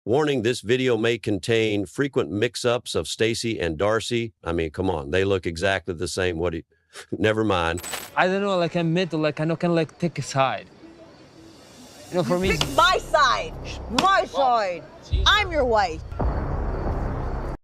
Warning, this video may contain frequent mix-ups of Stacey and Darcey. I mean, come on, they look exactly the same. Never mind. I don't know, like I'm mental, like I know, kind of like take a side. You know, for me, pick my side. My side. I'm your wife.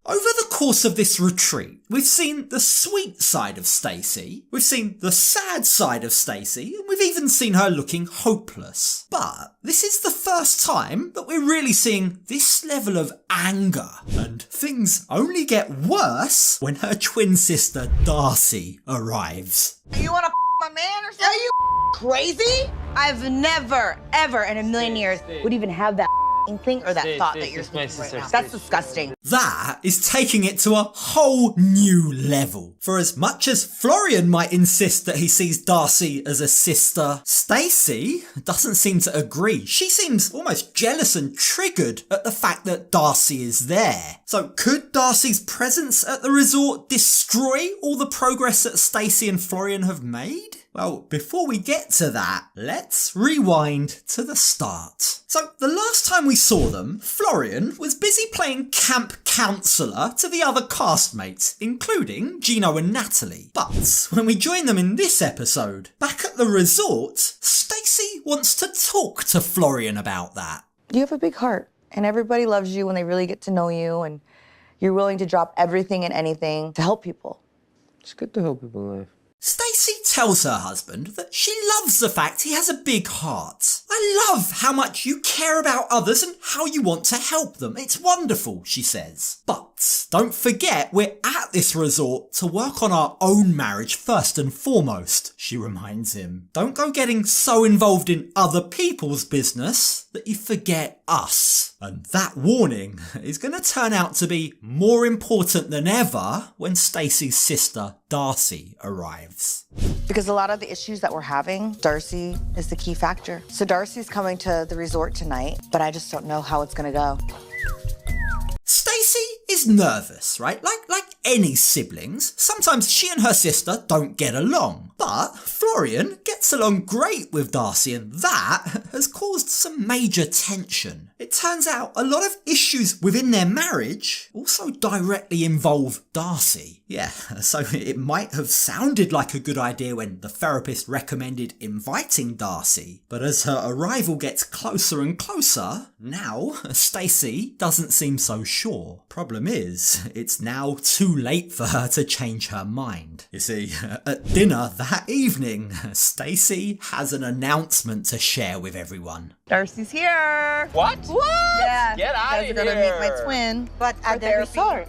Over the course of this retreat, we've seen the sweet side of Stacey, we've seen the sad side of Stacey, and we've even seen her looking hopeless. But this is the first time that we're really seeing this level of anger, and things only get worse when her twin sister Darcey arrives. You wanna my man or something? Are you crazy? I've never, ever in a million years would even have that thing or that thought that you're thinking right now. That's disgusting. That is taking it to a whole new level. For as much as Florian might insist that he sees Darcey as a sister, Stacey doesn't seem to agree. She seems almost jealous and triggered at the fact that Darcey is there. So could Darcey's presence at the resort destroy all the progress that Stacey and Florian have made? Well, before we get to that, let's rewind to the start. So, the last time we saw them, Florian was busy playing camp counsellor to the other castmates, including Gino and Natalie. But when we join them in this episode, back at the resort, Stacey wants to talk to Florian about that. You have a big heart, and everybody loves you when they really get to know you, and you're willing to drop everything and anything to help people. it's good to help people in life. Stacey tells her husband that she loves the fact he has a big heart. I love how much you care about others and how you want to help them. It's wonderful, she says. But don't forget, we're at this resort to work on our own marriage first and foremost, she reminds him. Don't go getting so involved in other people's business that you forget us. And that warning is going to turn out to be more important than ever when Stacey's sister Darcey arrives. Because a lot of the issues that we're having, Darcey is the key factor. So Darcey's coming to the resort tonight, but I just don't know how it's going to go. Stacey is nervous, right? Like any siblings, sometimes she and her sister don't get along. But Florian gets along great with Darcey, and that has caused some major tension. It turns out a lot of issues within their marriage also directly involve Darcey. Yeah, so it might have sounded like a good idea when the therapist recommended inviting Darcey, but as her arrival gets closer and closer, now Stacey doesn't seem so sure. Problem is, it's now too late for her to change her mind. You see, at dinner that evening, Stacey has an announcement to share with everyone. Darcey's here. What? Yeah. Get out of here. Gonna meet my twin. But at the resort.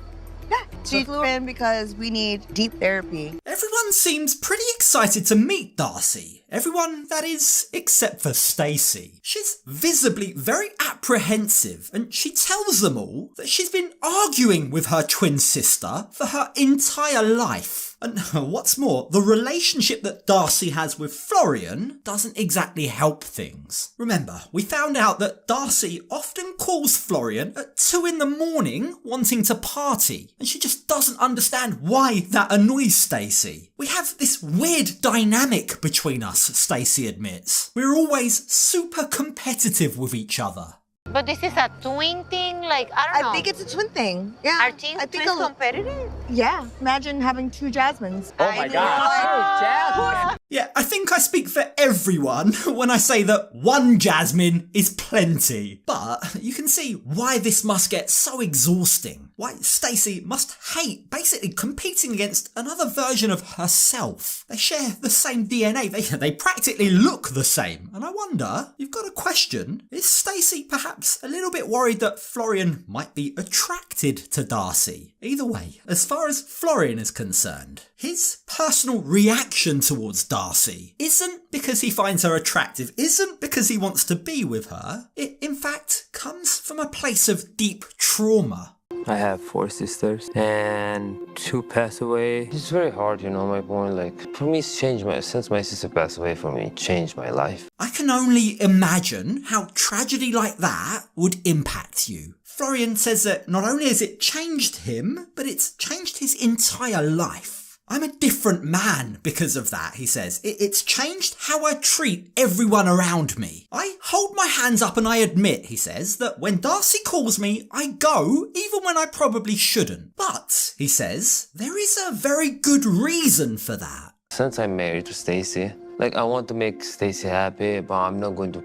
Yeah, she flew in because we need deep therapy. Everyone seems pretty excited to meet Darcey. Everyone, that is, except for Stacey. She's visibly very apprehensive, and she tells them all that she's been arguing with her twin sister for her entire life. And what's more, the relationship that Darcey has with Florian doesn't exactly help things. Remember, we found out that Darcey often calls Florian at 2 a.m. wanting to party, and she just doesn't understand why that annoys Stacey. We have this weird dynamic between us, Stacey admits. We're always super competitive with each other. But this is a twin thing? Like, I don't know. I think it's a twin thing. Yeah. Are twins competitive? Yeah. Imagine having 2 Jasmines. Oh my God. Yeah, I think I speak for everyone when I say that 1 Jasmine is plenty. But you can see why this must get so exhausting. Why Stacey must hate basically competing against another version of herself. They share the same DNA. They practically look the same. And I wonder, you've got a question, is Stacey perhaps a little bit worried that Florian might be attracted to Darcey? Either way, as far as Florian is concerned, his personal reaction towards Darcey isn't because he finds her attractive, isn't because he wants to be with her. It, in fact, comes from a place of deep trauma. I have 4 sisters and 2 passed away. It's very hard, you know, my point. Like, for me, it's changed since my sister passed away for me, it changed my life. I can only imagine how tragedy like that would impact you. Florian says that not only has it changed him, but it's changed his entire life. I'm a different man because of that, he says. It's changed how I treat everyone around me. I hold my hands up and I admit, he says, that when Darcey calls me, I go even when I probably shouldn't. But, he says, there is a very good reason for that. Since I'm married to Stacey, like I want to make Stacey happy, but I'm not going to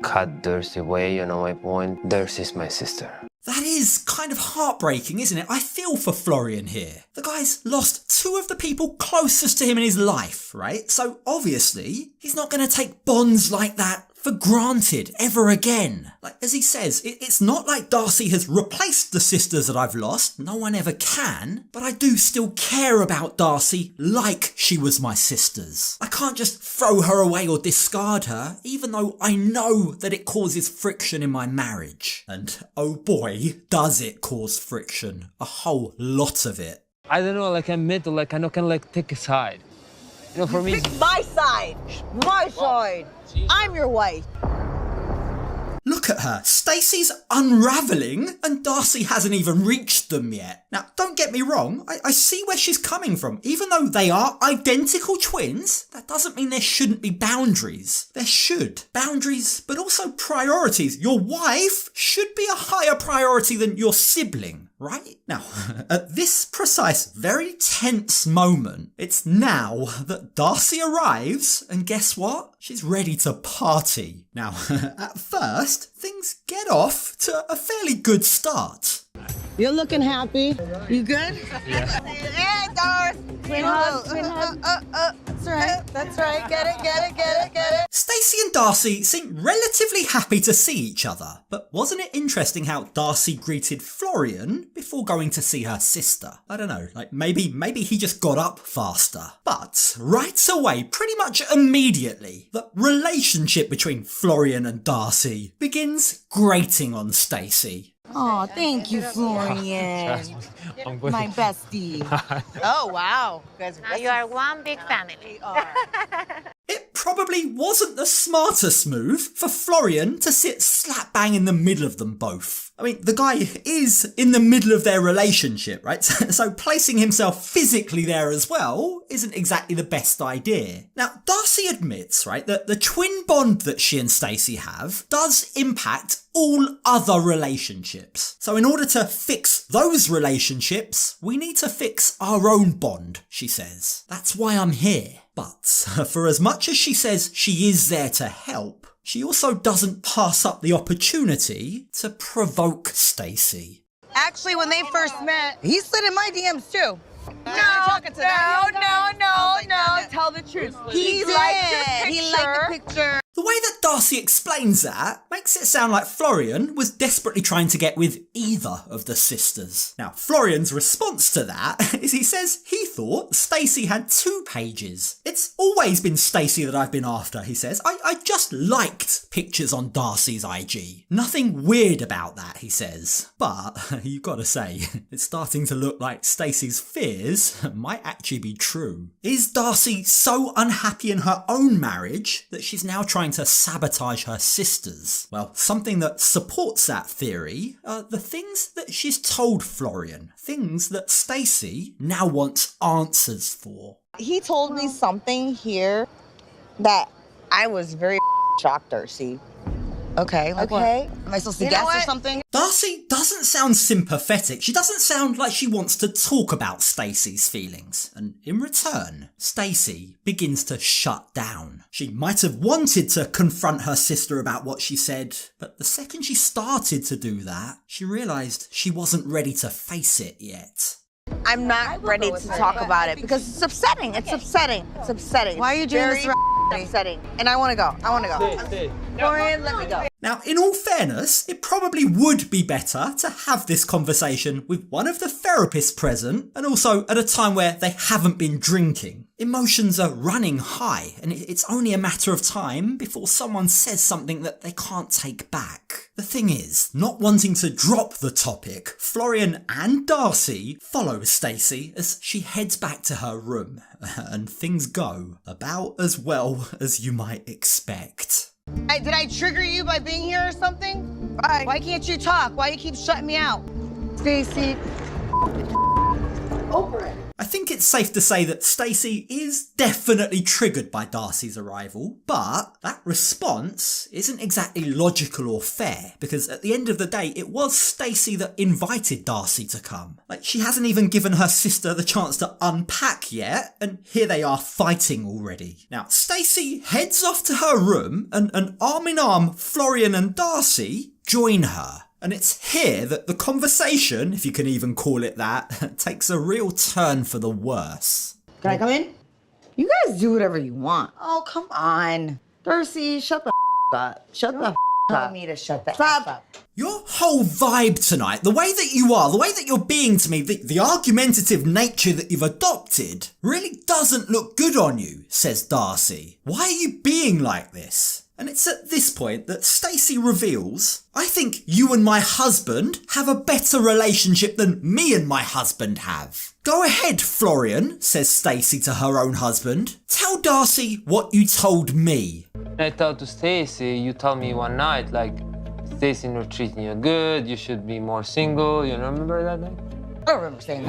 cut Darcey away, you know my point? Darcey's my sister. That is kind of heartbreaking, isn't it? I feel for Florian here. The guy's lost two of the people closest to him in his life, right? So obviously, he's not going to take bonds like that for granted ever again. Like, as he says, it's not like Darcey has replaced the sisters that I've lost. No one ever can. But I do still care about Darcey like she was my sisters. I can't just throw her away or discard her, even though I know that it causes friction in my marriage. And oh boy, does it cause friction. A whole lot of it. I don't know, like I'm middle, like I can like take a side. You know, for me, Pick my side. My side. I'm your wife. Look at her. Stacey's unravelling and Darcey hasn't even reached them yet. Now, don't get me wrong. I see where she's coming from. Even though they are identical twins, that doesn't mean there shouldn't be boundaries. There should. Boundaries, but also priorities. Your wife should be a higher priority than your sibling, right? Now, at this precise, very tense moment, it's now that Darcey arrives, and guess what? She's ready to party. Now, at first, things get off to a fairly good start. You're looking happy. You good? Yeah. Hey, Darcey. Twin hug. That's right. That's right. Get it. Stacey and Darcey seem relatively happy to see each other, but wasn't it interesting how Darcey greeted Florian before going to see her sister? I don't know, like maybe he just got up faster. But right away, pretty much immediately, the relationship between Florian and Darcey begins grating on Stacey. Oh, thank you, Florian. My bestie. Oh, wow. You are one big family. It probably wasn't the smartest move for Florian to sit slap bang in the middle of them both. I mean, the guy is in the middle of their relationship, right? So placing himself physically there as well isn't exactly the best idea. Now, Darcey admits, right, that the twin bond that she and Stacey have does impact all other relationships. So in order to fix those relationships, we need to fix our own bond, she says. That's why I'm here. But for as much as she says she is there to help, she also doesn't pass up the opportunity to provoke Stacey. Actually, when they first met, he slid in my DMs too. No. Tell the truth. He liked the picture. The way that Darcey explains that makes it sound like Florian was desperately trying to get with either of the sisters. Now, Florian's response to that is he says he thought Stacey had 2 pages. It's always been Stacey that I've been after, he says. I just liked pictures on Darcey's IG. Nothing weird about that, he says. But you've got to say, it's starting to look like Stacey's fears might actually be true. Is Darcey so unhappy in her own marriage that she's now trying to sabotage her sisters? Well, something that supports that theory are the things that she's told Florian, things that Stacey now wants answers for. He told me something here that I was very shocked, Darcey. Okay. Like okay. What? Am I supposed to guess or something? Darcey doesn't sound sympathetic. She doesn't sound like she wants to talk about Stacey's feelings. And in return, Stacey begins to shut down. She might have wanted to confront her sister about what she said, but the second she started to do that, she realised she wasn't ready to face it yet. I'm not ready to talk about it because it's upsetting. It's upsetting. It's upsetting. Why are you doing this? Upsetting. And I want to go. Florian, let me go. Now, in all fairness, it probably would be better to have this conversation with one of the therapists present and also at a time where they haven't been drinking. Emotions are running high and it's only a matter of time before someone says something that they can't take back. The thing is, not wanting to drop the topic, Florian and Darcey follow Stacey as she heads back to her room and things go about as well as you might expect. Did I trigger you by being here or something? Why can't you talk? Why you keep shutting me out? Stacey. Over it. I think it's safe to say that Stacey is definitely triggered by Darcey's arrival, but that response isn't exactly logical or fair, because at the end of the day, it was Stacey that invited Darcey to come. Like, she hasn't even given her sister the chance to unpack yet, and here they are fighting already. Now, Stacey heads off to her room, and arm in arm, Florian and Darcey join her. And it's here that the conversation, if you can even call it that, takes a real turn for the worse. Can I come in? You guys do whatever you want. Oh, come on. Darcey, shut the up. Shut the up. Tell me to shut the up. Your whole vibe tonight, the way that you are, the way that you're being to me, the argumentative nature that you've adopted, really doesn't look good on you, says Darcey. Why are you being like this? And it's at this point that Stacey reveals, I think you and my husband have a better relationship than me and my husband have. Go ahead, Florian, says Stacey to her own husband. Tell Darcey what you told me. I told to Stacey, you told me one night, like, Stacey not treating you good, you should be more single. You remember that night? I don't remember saying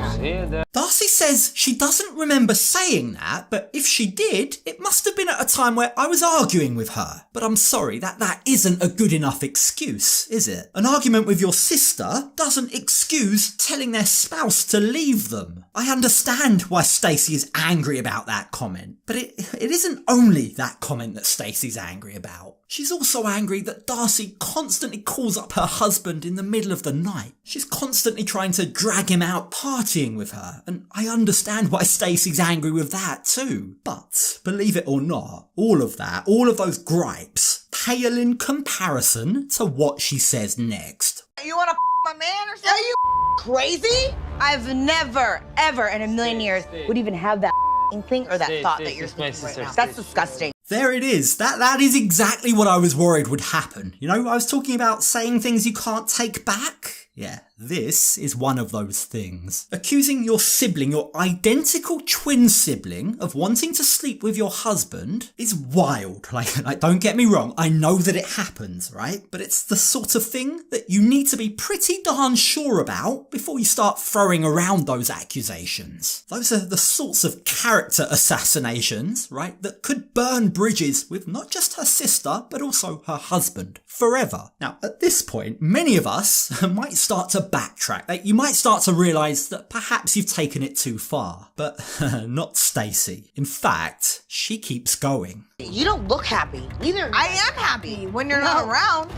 that. Darcey says she doesn't remember saying that, but if she did, it must have been at a time where I was arguing with her. But I'm sorry, that isn't a good enough excuse, is it? An argument with your sister doesn't excuse telling their spouse to leave them. I understand why Stacey is angry about that comment, but it isn't only that comment that Stacey's angry about. She's also angry that Darcey constantly calls up her husband in the middle of the night. She's constantly trying to drag him out partying with her, and I understand why Stacey's angry with that too. But, believe it or not, all of those gripes, pale in comparison to what she says next. You wanna my man or something? Are you crazy? I've never, ever in a million years would even have that inkling or that thought that you're thinking right now. That's disgusting. There it is. That is exactly what I was worried would happen. You know, I was talking about saying things you can't take back. Yeah, this is one of those things. Accusing your sibling, your identical twin sibling, of wanting to sleep with your husband is wild. Like, don't get me wrong, I know that it happens, right? But it's the sort of thing that you need to be pretty darn sure about before you start throwing around those accusations. Those are the sorts of character assassinations, right, that could burn bridges with not just her sister, but also her husband forever. Now, at this point, many of us might start to backtrack. Like, you might start to realise that perhaps you've taken it too far, but not Stacey. In fact, she keeps going. You don't look happy. Neither. I am happy when you're not around.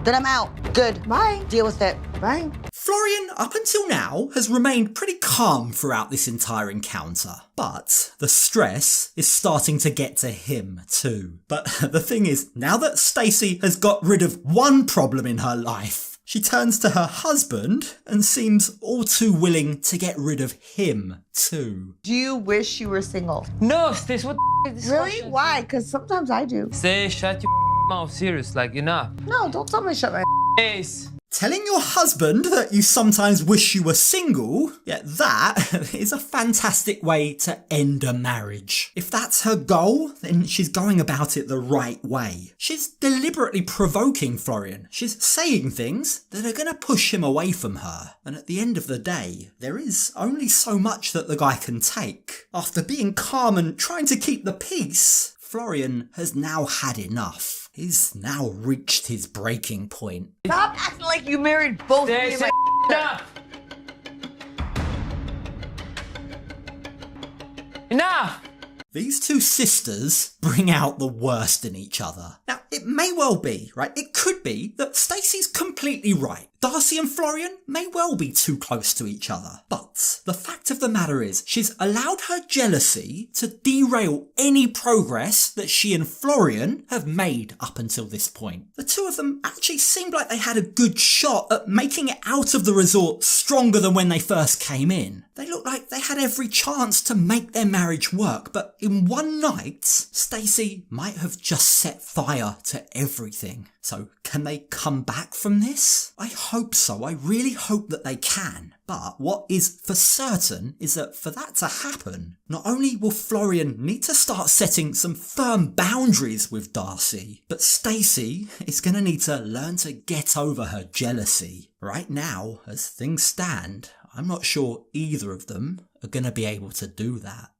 Then I'm out. Good. Bye. Deal with it. Bye. Florian, up until now, has remained pretty calm throughout this entire encounter, but the stress is starting to get to him too. But the thing is, now that Stacey has got rid of one problem in her life, she turns to her husband and seems all too willing to get rid of him too. Do you wish you were single? No, Stace, what the is this Really? question? Why? Because sometimes I do. Say, shut your mouth, serious, like, enough. No, don't tell me to shut my Stace. Telling your husband that you sometimes wish you were single, yeah, that is a fantastic way to end a marriage. If that's her goal, then she's going about it the right way. She's deliberately provoking Florian. She's saying things that are going to push him away from her. And at the end of the day, there is only so much that the guy can take. After being calm and trying to keep the peace, Florian has now had enough. He's now reached his breaking point. Stop acting like you married both me and my Enough! Enough! These two sisters bring out the worst in each other. Now, it may well be, right? It could be that Stacey's completely right. Darcey and Florian may well be too close to each other. But the fact of the matter is, she's allowed her jealousy to derail any progress that she and Florian have made up until this point. The two of them actually seemed like they had a good shot at making it out of the resort stronger than when they first came in. They looked like they had every chance to make their marriage work, but in one night, Stacey might have just set fire to everything. So can they come back from this? I hope so. I really hope that they can. But what is for certain is that for that to happen, not only will Florian need to start setting some firm boundaries with Darcey, but Stacey is going to need to learn to get over her jealousy. Right now, as things stand, I'm not sure either of them are going to be able to do that.